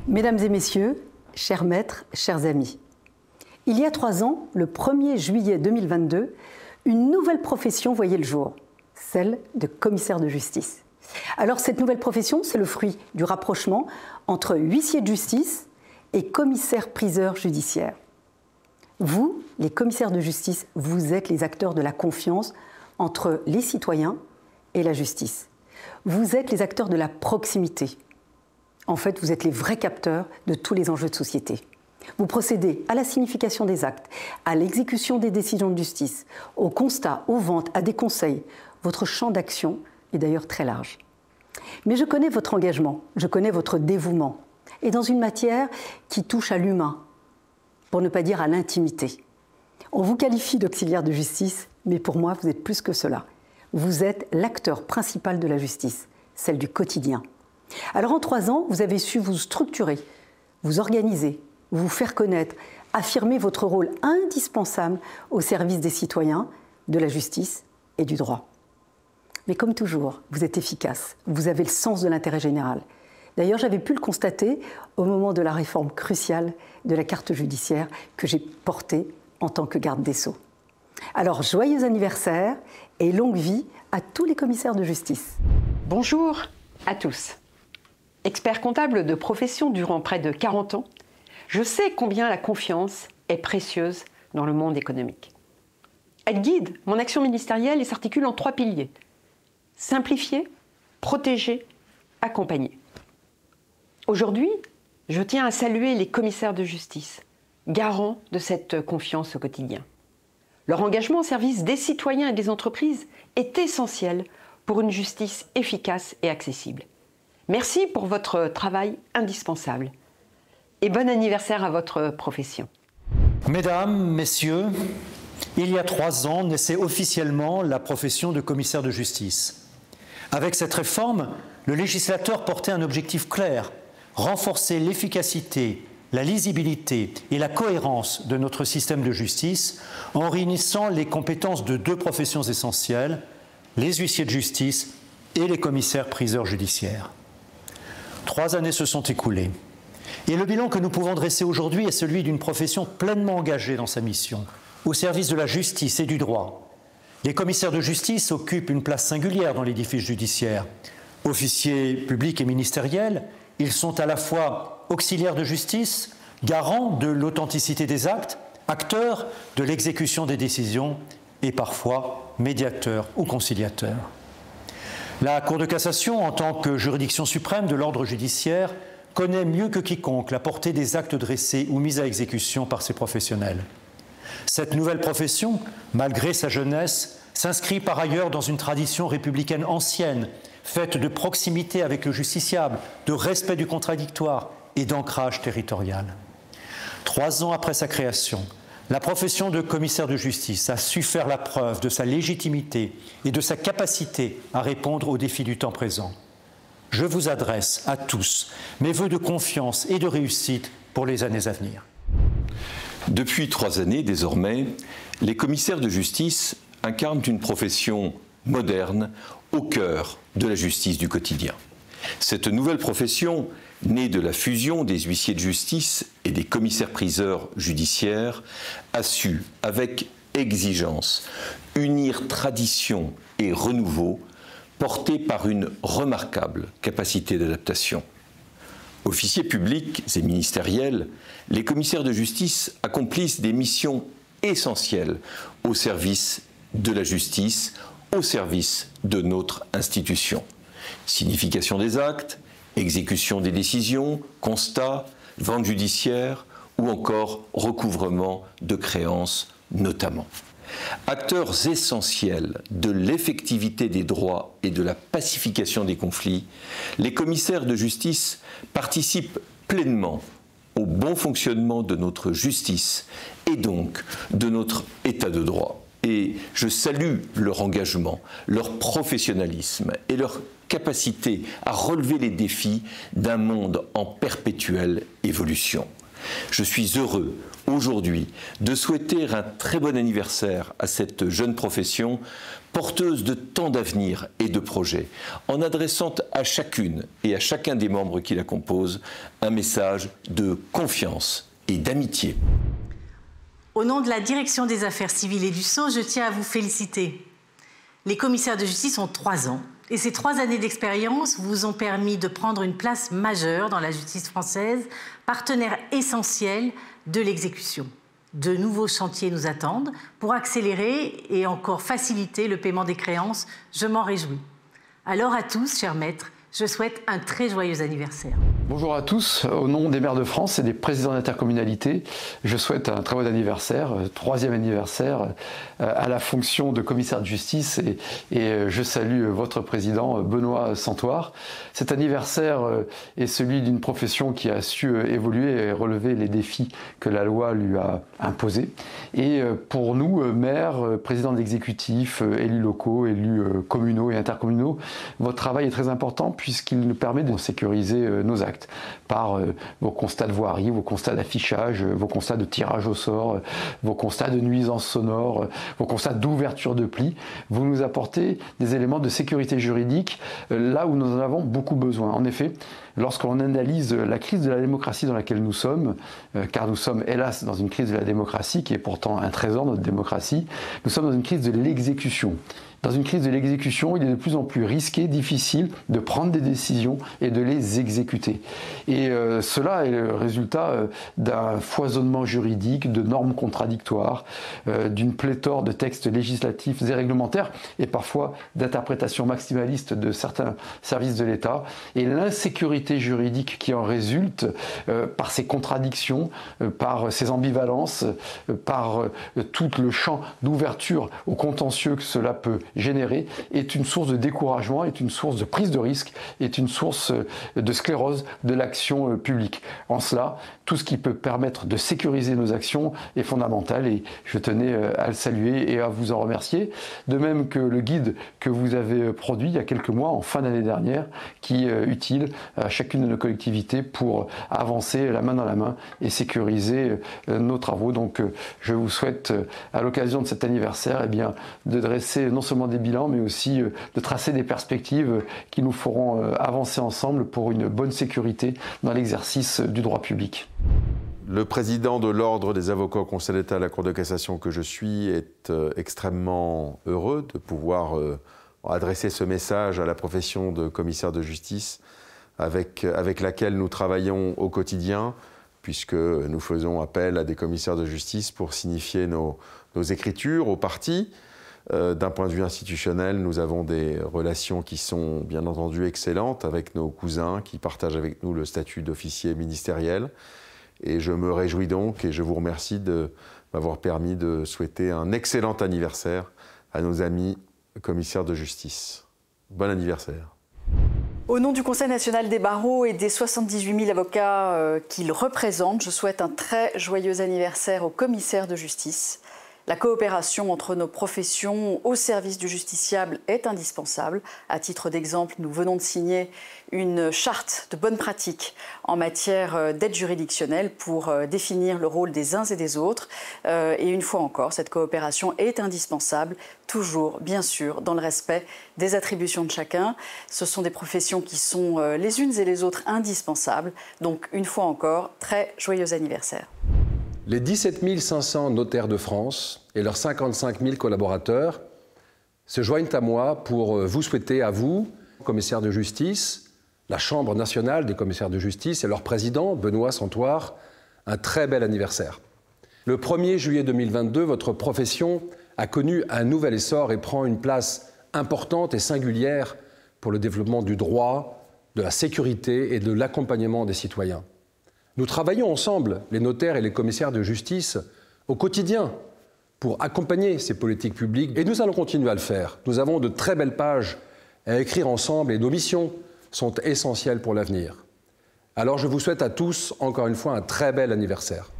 Mesdames et messieurs, chers maîtres, chers amis, il y a 3 ans, le 1er juillet 2022, une nouvelle profession voyait le jour, celle de commissaire de justice. Alors cette nouvelle profession, c'est le fruit du rapprochement entre huissier de justice et commissaire-priseur judiciaire. Vous, les commissaires de justice, vous êtes les acteurs de la confiance entre les citoyens et la justice. Vous êtes les acteurs de la proximité. En fait, vous êtes les vrais capteurs de tous les enjeux de société. Vous procédez à la signification des actes, à l'exécution des décisions de justice, au constat, aux ventes, à des conseils. Votre champ d'action est d'ailleurs très large. Mais je connais votre engagement, je connais votre dévouement, et dans une matière qui touche à l'humain, pour ne pas dire à l'intimité. On vous qualifie d'auxiliaire de justice, mais pour moi, vous êtes plus que cela. Vous êtes l'acteur principal de la justice, celle du quotidien. Alors en 3 ans, vous avez su vous structurer, vous organiser, vous faire connaître, affirmer votre rôle indispensable au service des citoyens, de la justice et du droit. Mais comme toujours, vous êtes efficace, vous avez le sens de l'intérêt général. D'ailleurs, j'avais pu le constater au moment de la réforme cruciale de la carte judiciaire que j'ai portée en tant que garde des Sceaux. Alors, joyeux anniversaire et longue vie à tous les commissaires de justice. Bonjour à tous. Expert comptable de profession durant près de 40 ans, je sais combien la confiance est précieuse dans le monde économique. Elle guide mon action ministérielle et s'articule en 3 piliers. Simplifier, protéger, accompagner. Aujourd'hui, je tiens à saluer les commissaires de justice, garants de cette confiance au quotidien. Leur engagement au service des citoyens et des entreprises est essentiel pour une justice efficace et accessible. Merci pour votre travail indispensable. Et bon anniversaire à votre profession. Mesdames, Messieurs, il y a 3 ans naissait officiellement la profession de commissaire de justice. Avec cette réforme, le législateur portait un objectif clair, renforcer l'efficacité, la lisibilité et la cohérence de notre système de justice en réunissant les compétences de 2 professions essentielles, les huissiers de justice et les commissaires-priseurs judiciaires. 3 années se sont écoulées. Et le bilan que nous pouvons dresser aujourd'hui est celui d'une profession pleinement engagée dans sa mission, au service de la justice et du droit. Les commissaires de justice occupent une place singulière dans l'édifice judiciaire. Officiers publics et ministériels, ils sont à la fois auxiliaires de justice, garants de l'authenticité des actes, acteurs de l'exécution des décisions et parfois médiateurs ou conciliateurs. La Cour de cassation, en tant que juridiction suprême de l'ordre judiciaire, connaît mieux que quiconque la portée des actes dressés ou mis à exécution par ses professionnels. Cette nouvelle profession, malgré sa jeunesse, s'inscrit par ailleurs dans une tradition républicaine ancienne, faite de proximité avec le justiciable, de respect du contradictoire et d'ancrage territorial. 3 ans après sa création, la profession de commissaire de justice a su faire la preuve de sa légitimité et de sa capacité à répondre aux défis du temps présent. Je vous adresse à tous mes vœux de confiance et de réussite pour les années à venir. Depuis 3 années désormais, les commissaires de justice incarnent une profession moderne au cœur de la justice du quotidien. Cette nouvelle profession, née de la fusion des huissiers de justice et des commissaires-priseurs judiciaires, a su, avec exigence, unir tradition et renouveau, portés par une remarquable capacité d'adaptation. Officiers publics et ministériels, les commissaires de justice accomplissent des missions essentielles au service de la justice, au service de notre institution. Signification des actes, exécution des décisions, constat, vente judiciaire ou encore recouvrement de créances notamment. Acteurs essentiels de l'effectivité des droits et de la pacification des conflits, les commissaires de justice participent pleinement au bon fonctionnement de notre justice et donc de notre état de droit. Et je salue leur engagement, leur professionnalisme et leur capacité à relever les défis d'un monde en perpétuelle évolution. Je suis heureux aujourd'hui de souhaiter un très bon anniversaire à cette jeune profession porteuse de tant d'avenir et de projets, en adressant à chacune et à chacun des membres qui la composent un message de confiance et d'amitié. Au nom de la Direction des Affaires civiles et du Sceau, je tiens à vous féliciter. Les commissaires de justice ont 3 ans. Et ces 3 années d'expérience vous ont permis de prendre une place majeure dans la justice française, partenaire essentiel de l'exécution. De nouveaux chantiers nous attendent pour accélérer et encore faciliter le paiement des créances. Je m'en réjouis. Alors à tous, chers maîtres, je souhaite un très joyeux anniversaire. Bonjour à tous, au nom des maires de France et des présidents d'intercommunalité, je souhaite un très bon anniversaire, 3e anniversaire à la fonction de commissaire de justice et je salue votre président Benoît Santoire. Cet anniversaire est celui d'une profession qui a su évoluer et relever les défis que la loi lui a imposés. Et pour nous, maires, présidents d'exécutifs, élus locaux, élus communaux et intercommunaux, votre travail est très important puisqu'il nous permet de sécuriser nos actes par vos constats de voirie, vos constats d'affichage, vos constats de tirage au sort, vos constats de nuisances sonores, vos constats d'ouverture de plis. Vous nous apportez des éléments de sécurité juridique là où nous en avons beaucoup besoin. En effet, lorsqu'on analyse la crise de la démocratie dans laquelle nous sommes, car nous sommes hélas dans une crise de la démocratie qui est pourtant un trésor, notre démocratie, nous sommes dans une crise de l'exécution. Dans une crise de l'exécution, il est de plus en plus risqué, difficile de prendre des décisions et de les exécuter. Et cela est le résultat d'un foisonnement juridique, de normes contradictoires, d'une pléthore de textes législatifs et réglementaires, et parfois d'interprétations maximalistes de certains services de l'État. Et l'insécurité juridique qui en résulte par ces contradictions, par ces ambivalences, par tout le champ d'ouverture au contentieux que cela peut générer, est une source de découragement, est une source de prise de risque, est une source de sclérose de l'action publique. En cela, tout ce qui peut permettre de sécuriser nos actions est fondamental et je tenais à le saluer et à vous en remercier. De même que le guide que vous avez produit il y a quelques mois, en fin d'année dernière, qui est utile à chacune de nos collectivités pour avancer la main dans la main et sécuriser nos travaux. Donc je vous souhaite, à l'occasion de cet anniversaire, eh bien, de dresser non seulement des bilans, mais aussi de tracer des perspectives qui nous feront avancer ensemble pour une bonne sécurité dans l'exercice du droit public. Le président de l'Ordre des avocats au Conseil d'État à la Cour de cassation que je suis est extrêmement heureux de pouvoir adresser ce message à la profession de commissaire de justice avec laquelle nous travaillons au quotidien, puisque nous faisons appel à des commissaires de justice pour signifier nos écritures aux parties. D'un point de vue institutionnel, nous avons des relations qui sont bien entendu excellentes avec nos cousins qui partagent avec nous le statut d'officier ministériel. Et je me réjouis donc et je vous remercie de m'avoir permis de souhaiter un excellent anniversaire à nos amis commissaires de justice. Bon anniversaire. Au nom du Conseil national des barreaux et des 78 000 avocats qu'il représente, je souhaite un très joyeux anniversaire aux commissaires de justice. La coopération entre nos professions au service du justiciable est indispensable. À titre d'exemple, nous venons de signer une charte de bonnes pratiques en matière d'aide juridictionnelle pour définir le rôle des uns et des autres. Et une fois encore, cette coopération est indispensable, toujours, bien sûr, dans le respect des attributions de chacun. Ce sont des professions qui sont les unes et les autres indispensables. Donc, une fois encore, très joyeux anniversaire. Les 17 500 notaires de France et leurs 55 000 collaborateurs se joignent à moi pour vous souhaiter à vous, commissaires de justice, la Chambre nationale des commissaires de justice et leur président, Benoît Santoire, un très bel anniversaire. Le 1er juillet 2022, votre profession a connu un nouvel essor et prend une place importante et singulière pour le développement du droit, de la sécurité et de l'accompagnement des citoyens. Nous travaillons ensemble, les notaires et les commissaires de justice, au quotidien pour accompagner ces politiques publiques et nous allons continuer à le faire. Nous avons de très belles pages à écrire ensemble et nos missions sont essentielles pour l'avenir. Alors je vous souhaite à tous, encore une fois, un très bel anniversaire.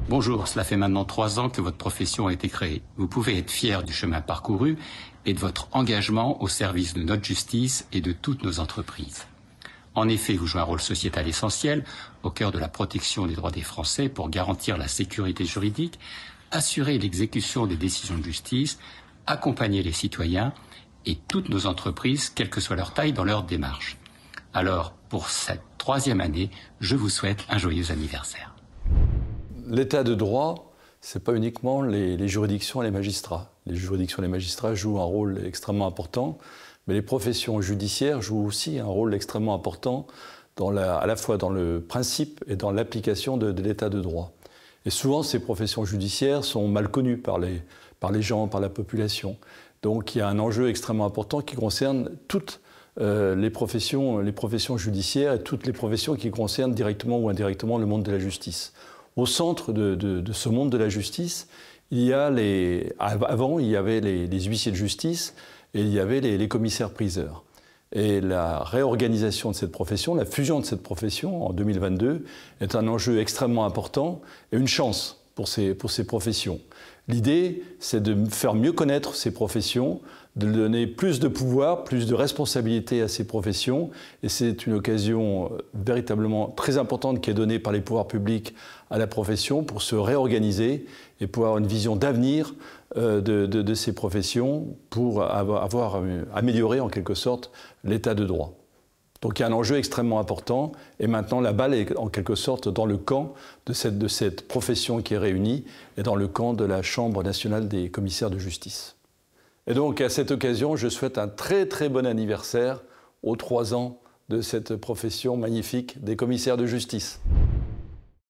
Bonjour, cela fait maintenant 3 ans que votre profession a été créée. Vous pouvez être fiers du chemin parcouru et de votre engagement au service de notre justice et de toutes nos entreprises. En effet, vous jouez un rôle sociétal essentiel au cœur de la protection des droits des Français pour garantir la sécurité juridique, assurer l'exécution des décisions de justice, accompagner les citoyens et toutes nos entreprises, quelle que soit leur taille, dans leur démarche. Alors, pour cette 3e année, je vous souhaite un joyeux anniversaire. L'état de droit, ce n'est pas uniquement les juridictions et les magistrats. Les juridictions et les magistrats jouent un rôle extrêmement important, mais les professions judiciaires jouent aussi un rôle extrêmement important à la fois dans le principe et dans l'application de l'état de droit. Et souvent, ces professions judiciaires sont mal connues par les gens, par la population. Donc il y a un enjeu extrêmement important qui concerne toutes les professions judiciaires et toutes les professions qui concernent directement ou indirectement le monde de la justice. Au centre de ce monde de la justice, avant, il y avait les huissiers de justice et il y avait les commissaires-priseurs. Et la réorganisation de cette profession, la fusion de cette profession en 2022 est un enjeu extrêmement important et une chance pour ces professions. L'idée, c'est de faire mieux connaître ces professions, de donner plus de pouvoir, plus de responsabilité à ces professions. Et c'est une occasion véritablement très importante qui est donnée par les pouvoirs publics à la profession pour se réorganiser et pour avoir une vision d'avenir de ces professions pour avoir amélioré en quelque sorte l'état de droit. Donc il y a un enjeu extrêmement important et maintenant la balle est en quelque sorte dans le camp de cette profession qui est réunie et dans le camp de la Chambre nationale des commissaires de justice. Et donc à cette occasion, je souhaite un très très bon anniversaire aux 3 ans de cette profession magnifique des commissaires de justice.